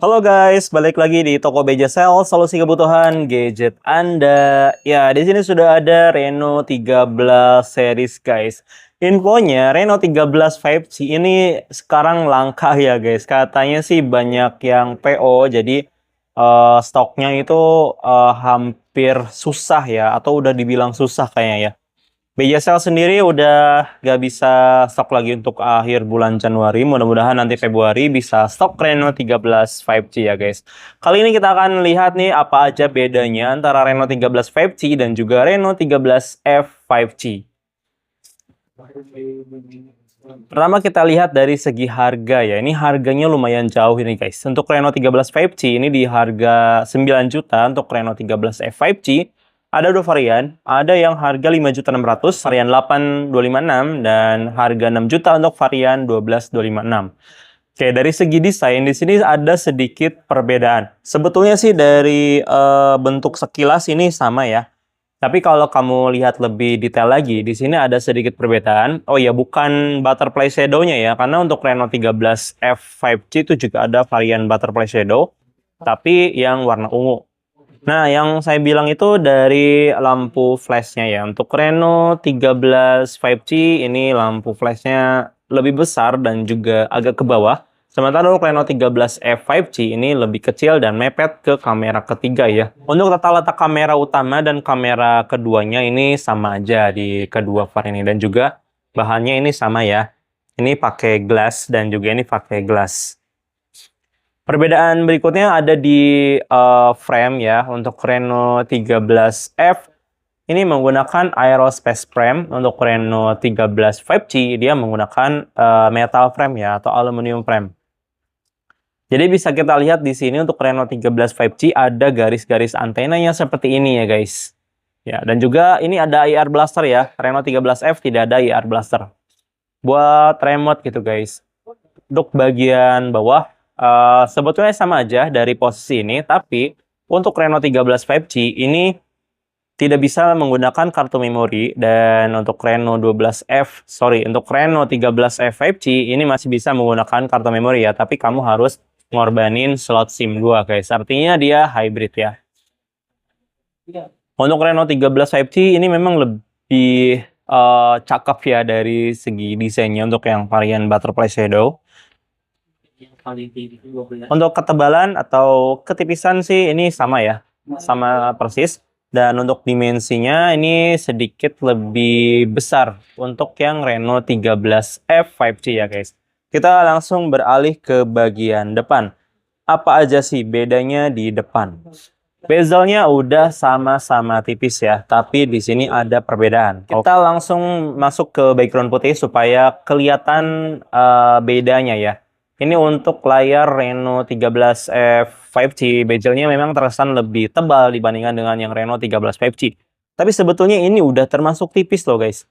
Halo guys, balik lagi di toko Beja Sale, solusi kebutuhan gadget Anda. Ya, di sini sudah ada Reno 13 series guys. Infonya Reno 13 5G ini sekarang langka ya guys. Katanya sih banyak yang PO, jadi stoknya itu hampir susah ya, atau udah dibilang susah kayaknya ya. BJSL sendiri udah gak bisa stok lagi untuk akhir bulan Januari. Mudah-mudahan nanti Februari bisa stok Reno 13 5G ya guys. Kali ini kita akan lihat nih apa aja bedanya antara Reno 13 5G dan juga Reno 13F 5G. Pertama kita lihat dari segi harga ya. Ini harganya lumayan jauh ini guys. Untuk Reno 13 5G ini di harga 9 juta untuk Reno 13F 5G. Ada dua varian, ada yang harga 5.600.000 varian 8256 dan harga 6 juta untuk varian 12256. Oke, dari segi desain di sini ada sedikit perbedaan. Sebetulnya sih dari bentuk sekilas ini sama ya. Tapi kalau kamu lihat lebih detail lagi, di sini ada sedikit perbedaan. Oh ya, bukan butterfly shadow-nya ya, karena untuk Reno 13F 5G itu juga ada varian butterfly shadow, tapi yang warna ungu. Nah, yang saya bilang itu dari lampu flashnya ya. Untuk Reno 13 5G ini lampu flashnya lebih besar dan juga agak ke bawah. Sementara untuk Reno 13F 5G ini lebih kecil dan mepet ke kamera ketiga ya. Untuk tata letak kamera utama dan kamera keduanya ini sama aja di kedua varian ini. Dan juga bahannya ini sama ya. Ini pakai glass dan juga ini pakai glass. Perbedaan berikutnya ada di frame ya. Untuk Reno 13F ini menggunakan aerospace frame. Untuk Reno 13 5G dia menggunakan metal frame ya, atau aluminium frame. Jadi bisa kita lihat di sini untuk Reno 13 5G ada garis-garis antenanya seperti ini ya guys. Ya, dan juga ini ada IR blaster ya. Reno 13F tidak ada IR blaster. Buat remote gitu guys. Untuk bagian bawah sebetulnya sama aja dari posisi ini, tapi untuk Reno 13 5G ini tidak bisa menggunakan kartu memori, dan untuk Reno 13F 5G ini masih bisa menggunakan kartu memori ya, tapi kamu harus ngorbanin slot SIM 2 guys. Artinya dia hybrid ya. Untuk Reno 13 5G ini memang lebih cakep ya dari segi desainnya untuk yang varian butterfly shadow. Untuk ketebalan atau ketipisan sih ini sama ya, sama persis. Dan untuk dimensinya ini sedikit lebih besar untuk yang Reno 13F 5G ya guys. Kita langsung beralih ke bagian depan. Apa aja sih bedanya di depan? Bezelnya udah sama-sama tipis ya, tapi di sini ada perbedaan. Kita langsung masuk ke background putih supaya kelihatan bedanya ya. Ini untuk layar Reno 13F 5G, bezelnya memang terkesan lebih tebal dibandingkan dengan yang Reno 13 5G. Tapi sebetulnya ini udah termasuk tipis loh guys.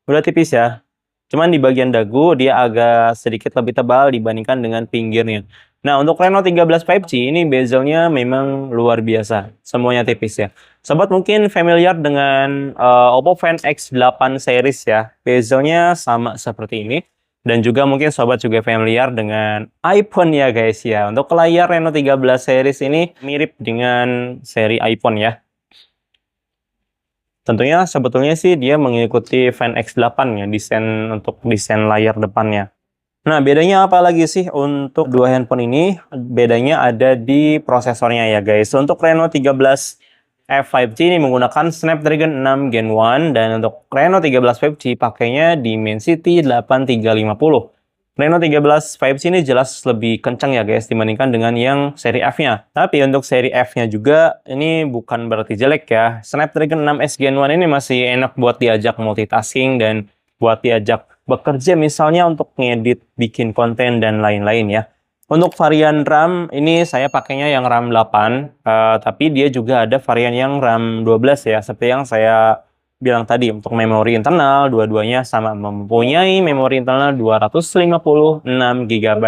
Udah tipis ya. Cuman di bagian dagu dia agak sedikit lebih tebal dibandingkan dengan pinggirnya. Nah, untuk Reno 13 5G ini bezelnya memang luar biasa. Semuanya tipis ya. Sobat mungkin familiar dengan Oppo Find X8 series ya. Bezelnya sama seperti ini. Dan juga mungkin sobat juga familiar dengan iPhone ya guys ya. Untuk layar Reno 13 series ini mirip dengan seri iPhone ya. Tentunya sebetulnya sih dia mengikuti Find X8 ya, untuk desain layar depannya. Nah, bedanya apa lagi sih untuk dua handphone ini? Bedanya ada di prosesornya ya guys. Untuk Reno 13 F5G ini menggunakan Snapdragon 6 Gen 1, dan untuk Reno 13 5G pakainya Dimensity 8350. Reno 13 5G ini jelas lebih kencang ya guys dibandingkan dengan yang seri F-nya. Tapi untuk seri F-nya juga ini bukan berarti jelek ya. Snapdragon 6S Gen 1 ini masih enak buat diajak multitasking dan buat diajak bekerja misalnya untuk ngedit, bikin konten dan lain-lain ya. Untuk varian RAM ini saya pakainya yang RAM 8, tapi dia juga ada varian yang RAM 12 ya, seperti yang saya bilang tadi. Untuk memori internal dua-duanya sama, mempunyai memori internal 256 GB.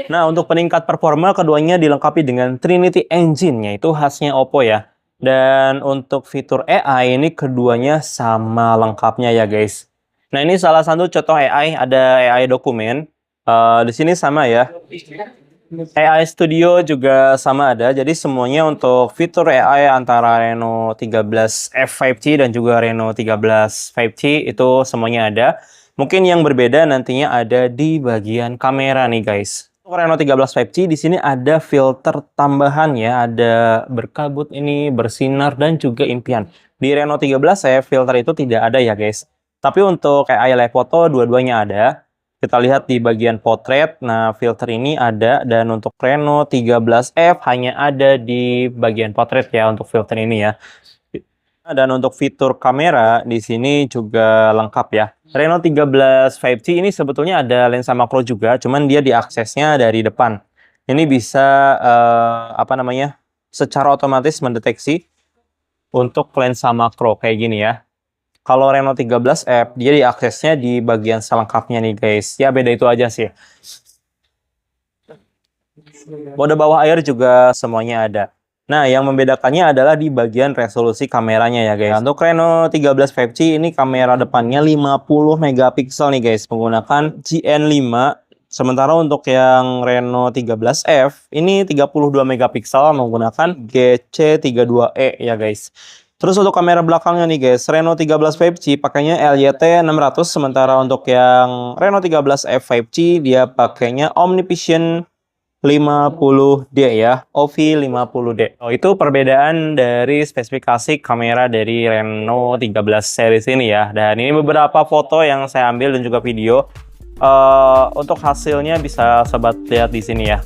Nah, untuk peningkat performa keduanya dilengkapi dengan Trinity Engine, yaitu khasnya Oppo ya. Dan untuk fitur AI ini keduanya sama lengkapnya ya guys. Nah, ini salah satu contoh AI, ada AI dokumen. Di sini sama ya. AI Studio juga sama ada. Jadi semuanya untuk fitur AI antara Reno 13F 5G dan juga Reno 13 5G itu semuanya ada. Mungkin yang berbeda nantinya ada di bagian kamera nih guys. Untuk Reno 13 5G di sini ada filter tambahan ya, ada berkabut ini, bersinar dan juga impian. Di Reno 13 filter itu tidak ada ya guys. Tapi untuk AI live photo dua-duanya ada. Kita lihat di bagian potret, nah filter ini ada, dan untuk Reno 13F hanya ada di bagian potret ya untuk filter ini ya. Dan untuk fitur kamera di sini juga lengkap ya. Reno 13 5G ini sebetulnya ada lensa makro juga, cuman dia diaksesnya dari depan. Ini bisa apa namanya? Secara otomatis mendeteksi untuk lensa makro kayak gini ya. Kalau Reno 13F, dia diaksesnya di bagian selengkapnya nih guys. Ya beda itu aja sih. Mode bawah air juga semuanya ada. Nah, yang membedakannya adalah di bagian resolusi kameranya ya guys. Untuk Reno 13 5G ini kamera depannya 50 megapiksel nih guys, menggunakan GN5. Sementara untuk yang Reno 13F ini 32 megapiksel menggunakan GC32E ya guys. Terus untuk kamera belakangnya nih guys, Reno 13 5G pakainya LYT 600, sementara untuk yang Reno 13F 5G dia pakainya OmniVision 50D ya, OV50D. Oh, itu perbedaan dari spesifikasi kamera dari Reno 13 series ini ya. Dan ini beberapa foto yang saya ambil dan juga video. Untuk hasilnya bisa sobat lihat di sini ya.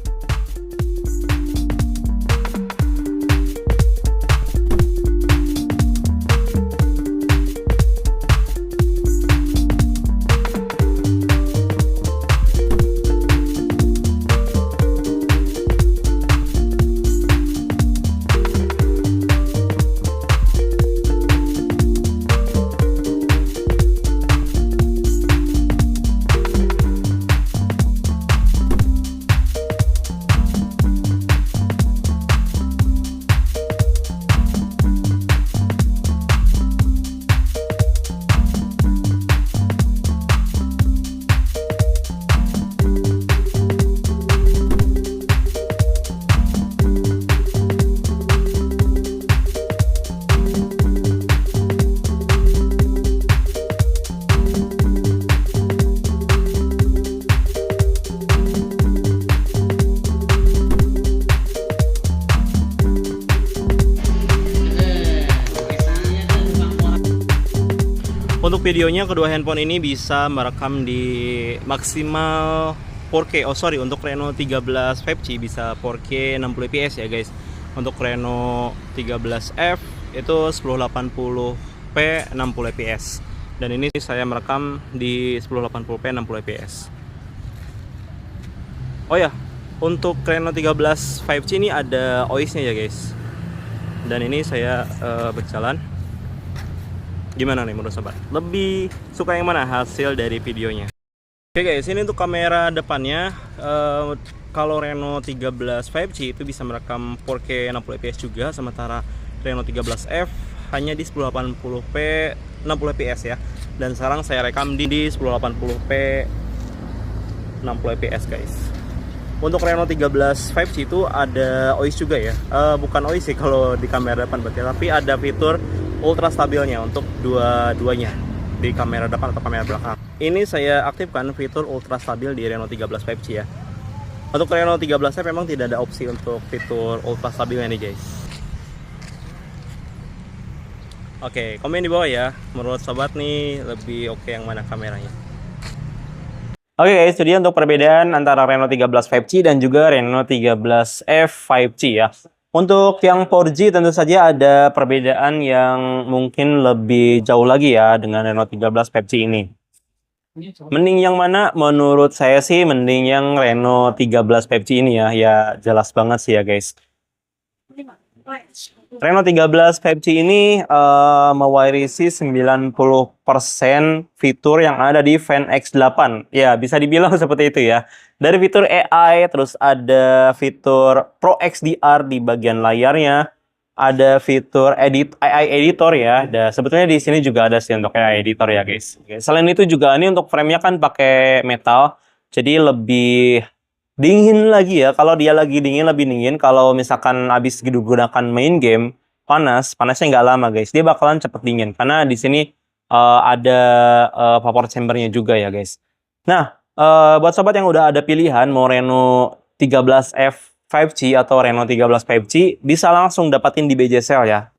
Untuk videonya kedua handphone ini bisa merekam di maksimal 4K. Oh sorry, untuk Reno 13 5G bisa 4K 60 fps ya guys. Untuk Reno 13F itu 1080p 60 fps. Dan ini saya merekam di 1080p 60 fps. Oh ya, untuk Reno 13 5G ini ada OIS-nya ya guys. Dan ini saya berjalan. Gimana nih menurut sobat? Lebih suka yang mana hasil dari videonya? Oke guys, ini untuk kamera depannya. Kalau Reno 13 5G itu bisa merekam 4K 60 fps juga, sementara Reno 13F hanya di 1080p 60 fps ya. Dan sekarang saya rekam di 1080p 60 fps guys. Untuk Reno 13 5G itu ada OIS juga ya. Bukan OIS sih kalau di kamera depan berarti, tapi ada fitur ultra stabilnya untuk dua-duanya di kamera depan atau kamera belakang. Ini saya aktifkan fitur ultra stabil di Reno 13 5G ya. Untuk Reno 13 memang tidak ada opsi untuk fitur ultra stabilnya nih guys. Oke, komen di bawah ya. Menurut sobat nih lebih oke yang mana kameranya? Oke guys, jadi untuk perbedaan antara Reno 13 5G dan juga Reno 13F 5G ya. Untuk yang 4G tentu saja ada perbedaan yang mungkin lebih jauh lagi ya dengan Reno 13 5G ini. Mending yang mana? Menurut saya sih mending yang Reno 13 5G ini ya. Ya jelas banget sih ya guys. Reno 13 5G ini mewarisi 90% fitur yang ada di Fan X8. Ya, bisa dibilang seperti itu ya. Dari fitur AI, terus ada fitur Pro XDR di bagian layarnya, ada fitur AI editor ya. Dan sebetulnya di sini juga ada sih untuk AI editor ya, guys. Selain itu juga ini untuk frame-nya kan pakai metal, jadi lebih Dingin lagi ya, kalau dia lagi dingin lebih dingin, kalau misalkan habis digunakan main game, panasnya nggak lama guys, dia bakalan cepet dingin, karena di sini ada vapor chambernya juga ya guys. Nah, buat sobat yang udah ada pilihan mau Reno 13F 5G atau Reno 13 5G, bisa langsung dapatin di BJ Sale ya.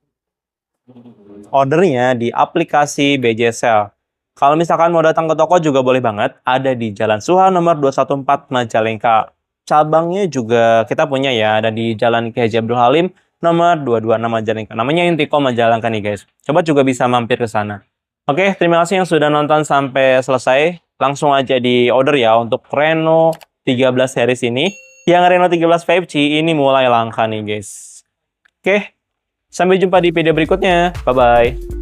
Ordernya di aplikasi BJ Sale. Kalau misalkan mau datang ke toko juga boleh banget, ada di Jalan Suha nomor 214 Majalengka. Cabangnya juga kita punya ya, ada di Jalan Kiai Haji Abdul Halim nomor 226 Majalengka. Namanya Intiko Majalengka nih guys. Coba juga bisa mampir ke sana. Oke, terima kasih yang sudah nonton sampai selesai. Langsung aja di order ya untuk Reno 13 series ini. Yang Reno 13 5G ini mulai langka nih guys. Oke, sampai jumpa di video berikutnya. Bye-bye.